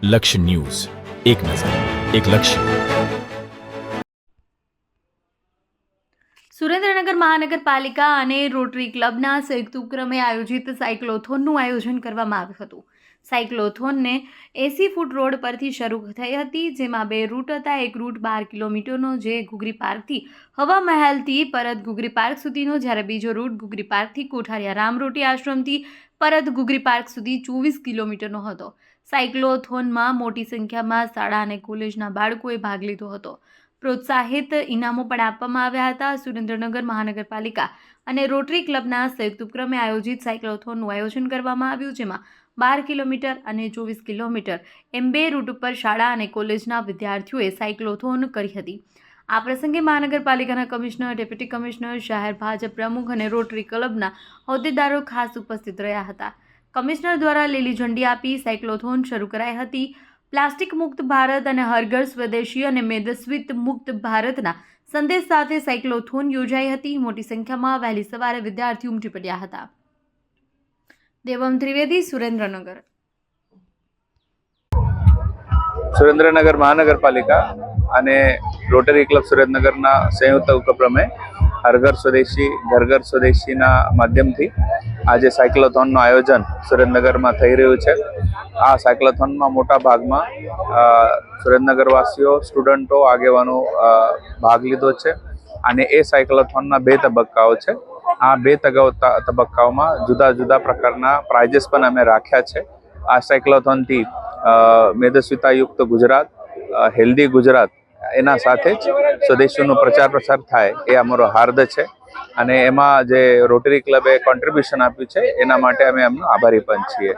લક્ષ્ય ન્યૂઝ, એક નજર, એક લક્ષ્ય. સુરેન્દ્રનગર મહાનગરપાલિકા અને રોટરી ક્લબના સંયુક્ત ઉપક્રમે આયોજિત સાયક્લોથોનનું આયોજન કરવામાં આવ્યું હતું. સાયક્લોથોનને 80 ફૂટ રોડ પરથી શરૂ થઈ હતી, જેમાં 2 રૂટ હતા. એક રૂટ 12 કિલોમીટરનો, જે ઘુઘરી પાર્કથી હવા મહેલથી પરત ઘુઘરી પાર્ક સુધીનો, જ્યારે બીજો રૂટ ઘુઘરી પાર્કથી કોઠારિયા રામરોટી આશ્રમથી પરત ઘુઘરી પાર્ક સુધી 24 કિલોમીટરનો હતો. સાયક્લોથોનમાં મોટી સંખ્યામાં શાળા અને કોલેજના બાળકોએ ભાગ લીધો હતો. પ્રોત્સાહિત ઇનામો પણ આપવામાં આવ્યા હતા. સુરેન્દ્રનગર મહાનગરપાલિકા અને રોટરી ક્લબના સંયુક્ત ઉપક્રમે આયોજિત સાયક્લોથોનનું આયોજન કરવામાં આવ્યું, જેમાં 12 કિલોમીટર અને 24 કિલોમીટર એમ 2 રૂટ ઉપર શાળા અને કોલેજના વિદ્યાર્થીઓએ સાયક્લોથોન કરી હતી. આ પ્રસંગે મહાનગરપાલિકાના કમિશનર, ડેપ્યુટી કમિશનર, શહેર ભાજપ પ્રમુખ અને રોટરી ક્લબના હોદ્દેદારો ખાસ ઉપસ્થિત રહ્યા હતા. કમિશનર દ્વારા લીલી ઝંડી આપી સાયક્લોથોન શરૂ કરાઈ હતી. પ્લાસ્ટિક મુક્ત ભારત અને હરઘર સ્વદેશી અને મેદસ્વીત મુક્ત ભારતના સંદેશ સાથે સાયક્લોથોન યોજાઈ હતી. મોટી સંખ્યામાં વહેલી સવારે વિદ્યાર્થીઓ ઉમટી પડ્યા હતા. દેવમ ત્રિવેદી, સુરેન્દ્રનગર. સુરેન્દ્રનગર મહાનગરપાલિકા અને રોટરી ક્લબ સુરેન્દ્રનગરના સંયુક્ત ઉપક્રમે હરઘર સ્વદેશી ઘર સ્વદેશીના માધ્યમથી આજે સાયક્લોથોનનું આયોજન સુરેન્દ્રનગરમાં થઈ રહ્યું છે. આ સાયક્લોથોનમાં મોટા ભાગમાં સુરેન્દ્રનગરવાસીઓ, સ્ટુડન્ટો, આગેવાનો ભાગ લીધો છે. અને એ સાયક્લોથોનના 2 તબક્કાઓ છે. આ 2 તબક્કાઓમાં જુદા જુદા પ્રકારના પ્રાઇઝીસ પણ અમે રાખ્યા છે. આ સાયક્લોથોનથી મેદસ્વીતાયુક્ત ગુજરાત, હેલ્ધી ગુજરાત, એના સાથે જ સ્વદેશીનો પ્રચાર પ્રસાર થાય એ અમારો હાર્દ છે. અને એમાં જે રોટરી ક્લબે કોન્ટ્રીબ્યુશન આપ્યું છે એના માટે અમે એમનો આભારી પણ છીએ.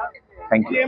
Thank you.